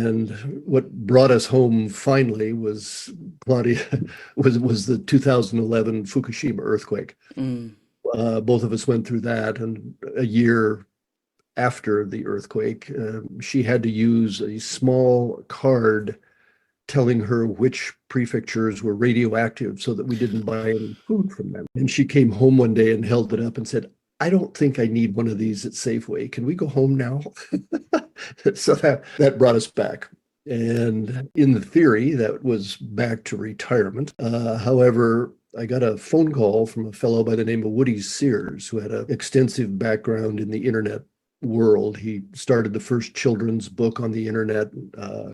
And what brought us home finally was Claudia was the 2011 Fukushima earthquake. Mm. Both of us went through that, and a year after the earthquake, she had to use a small card telling her which prefectures were radioactive so that we didn't buy any food from them. And she came home one day and held it up and said, I don't think I need one of these at Safeway. Can we go home now? So that brought us back. And in the theory, that was back to retirement. However, I got a phone call from a fellow by the name of Woody Sears, who had an extensive background in the internet world. He started the first children's book on the internet,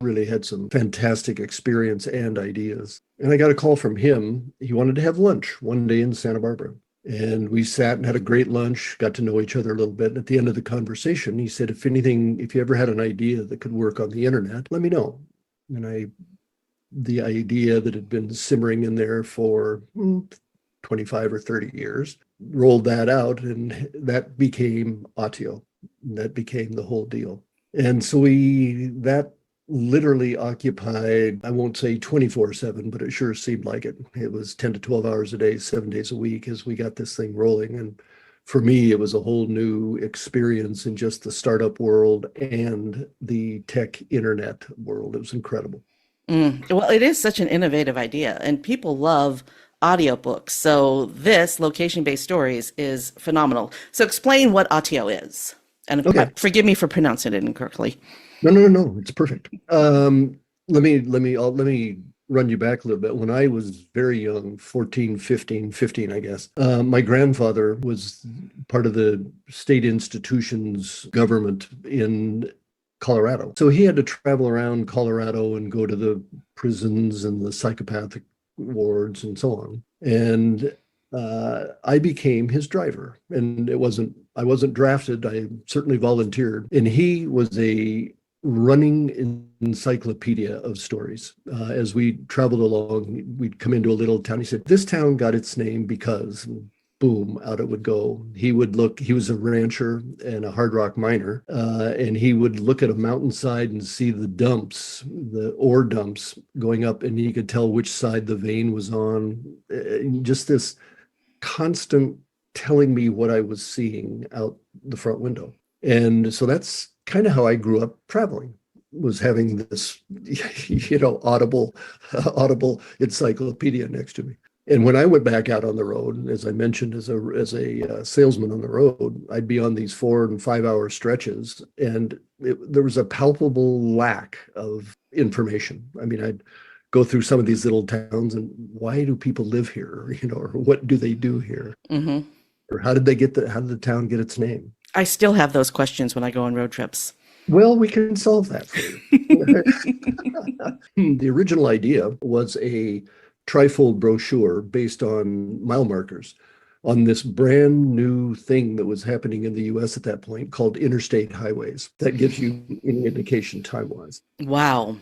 really had some fantastic experience and ideas. And I got a call from him. He wanted to have lunch one day in Santa Barbara. And we sat and had a great lunch, got to know each other a little bit. And at the end of the conversation, he said, if you ever had an idea that could work on the internet, let me know. And the idea that had been simmering in there for 25 or 30 years, rolled that out, and that became Autio. That became the whole deal. And so that literally occupied, I won't say 24/7, but it sure seemed like it. It was 10 to 12 hours a day, 7 days a week as we got this thing rolling. And for me, it was a whole new experience in just the startup world and the tech internet world. It was incredible. Well, it is such an innovative idea, and people love audiobooks. So this location-based stories is phenomenal. So explain what Autio is. And Okay. forgive me for pronouncing it incorrectly. No. It's perfect. Let me run you back a little bit. When I was very young, 14, 15, I guess, my grandfather was part of the state institution's government in Colorado. So he had to travel around Colorado and go to the prisons and the psychopathic wards and so on. And I became his driver, and I wasn't drafted. I certainly volunteered, and he was a running encyclopedia of stories. As we traveled along, we'd come into a little town. He said, this town got its name because, and boom, out it would go. He was a rancher and a hard rock miner, and he would look at a mountainside and see the ore dumps going up, and he could tell which side the vein was on. Just this constant telling me what I was seeing out the front window. And so that's kind of how I grew up traveling, was having this, audible encyclopedia next to me. And when I went back out on the road, as I mentioned, as a salesman on the road, I'd be on these 4 and 5 hour stretches, and there was a palpable lack of information. I mean, I'd go through some of these little towns, and why do people live here? Or what do they do here? Mm-hmm. Or how did the town get its name? I still have those questions when I go on road trips. Well, we can solve that for you. The original idea was a trifold brochure based on mile markers on this brand new thing that was happening in the US at that point called interstate highways. That gives you any indication time-wise. Wow.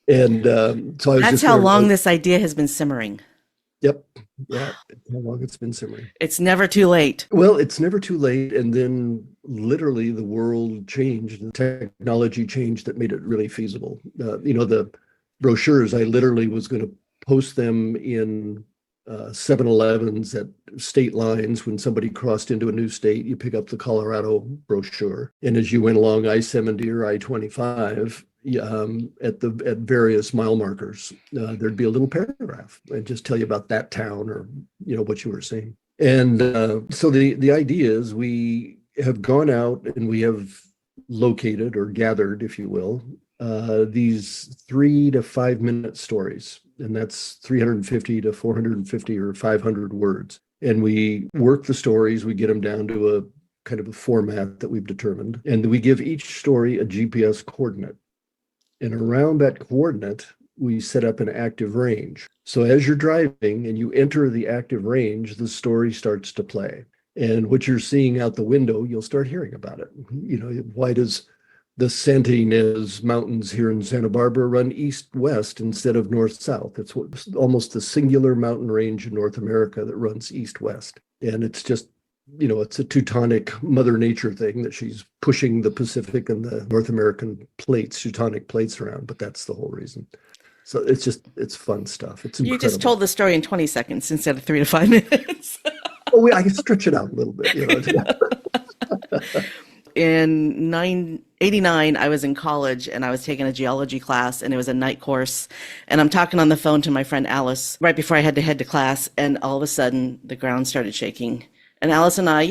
And so I was That's just how there, long this idea has been simmering. Yep. Yeah. How long it's been simmering. It's never too late. Well, it's never too late. And then literally the world changed and technology changed that made it really feasible. The brochures, I literally was going to post them in 7-Elevens at state lines. When somebody crossed into a new state, you pick up the Colorado brochure. And as you went along I-70 or I-25, at various mile markers, there'd be a little paragraph and just tell you about that town or what you were seeing. And so the idea is we have gone out and we have located or gathered, if you will, these 3 to 5 minute stories, and that's 350 to 450 or 500 words. And we work the stories, we get them down to a kind of a format that we've determined, and we give each story a GPS coordinate. And around that coordinate, we set up an active range. So as you're driving and you enter the active range, the story starts to play. And what you're seeing out the window, you'll start hearing about it. Why does the Santa Ynez Mountains here in Santa Barbara run east-west instead of north-south? It's almost the singular mountain range in North America that runs east-west. And it's just it's a Teutonic Mother Nature thing that she's pushing the Pacific and the North American plates, Teutonic plates around, but that's the whole reason. So it's fun stuff. It's You just incredible. told the story in 20 seconds instead of 3 to 5 minutes. Oh, I can stretch it out a little bit. In 1989, I was in college and I was taking a geology class, and it was a night course. And I'm talking on the phone to my friend Alice right before I had to head to class. And all of a sudden, the ground started shaking. And Alice and I,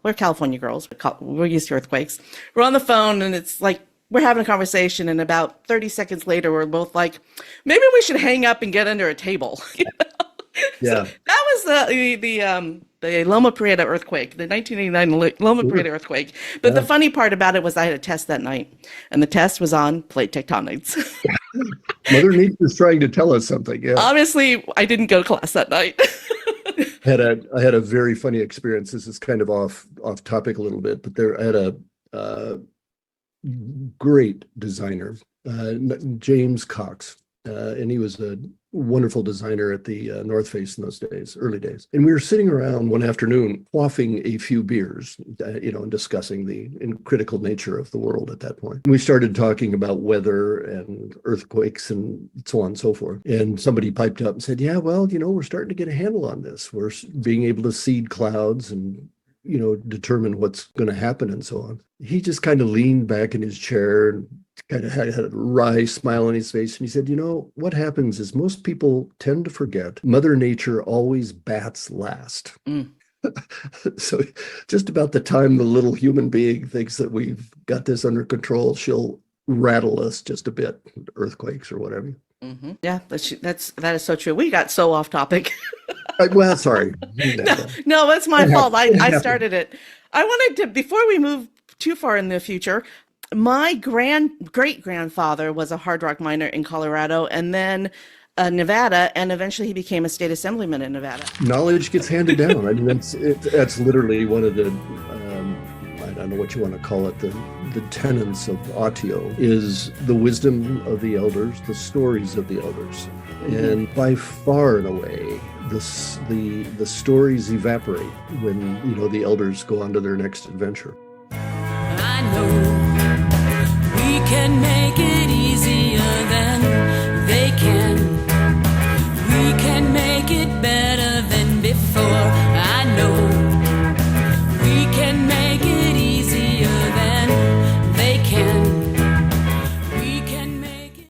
we're California girls. We're used to earthquakes. We're on the phone, and it's like we're having a conversation. And about 30 seconds later, we're both like, maybe we should hang up and get under a table. Yeah. So that was the Loma Prieta earthquake, the 1989 Loma Prieta earthquake. But the funny part about it was I had a test that night, and the test was on plate tectonics. Mother Nature's trying to tell us something. Yeah. Obviously, I didn't go to class that night. I had a very funny experience. This is kind of off topic a little bit, but I had a great designer, James Cox, and he was a wonderful designer at the North Face in those days, early days. And we were sitting around one afternoon, quaffing a few beers, and discussing the critical nature of the world at that point. We started talking about weather and earthquakes and so on and so forth. And somebody piped up and said, yeah, well, we're starting to get a handle on this. We're being able to seed clouds and determine what's going to happen and so on. He just kind of leaned back in his chair and kind of had a wry smile on his face. And he said, what happens is most people tend to forget Mother Nature always bats last. Mm. So just about the time the little human being thinks that we've got this under control, she'll rattle us just a bit, earthquakes or whatever. Mm-hmm. Yeah, that is so true. We got so off topic. Well, sorry. No, that's my fault. I started it. I wanted to, before we move too far in the future, my great-grandfather was a hard rock miner in Colorado and then Nevada, and eventually he became a state assemblyman in Nevada. Knowledge gets handed down. I mean, that's literally one of the, I don't know what you want to call it, the tenets of Autio is the wisdom of the elders, the stories of the elders. Mm-hmm. And by far and away, the stories evaporate when, the elders go on to their next adventure. I know we can make it easier than they can. We can make it better.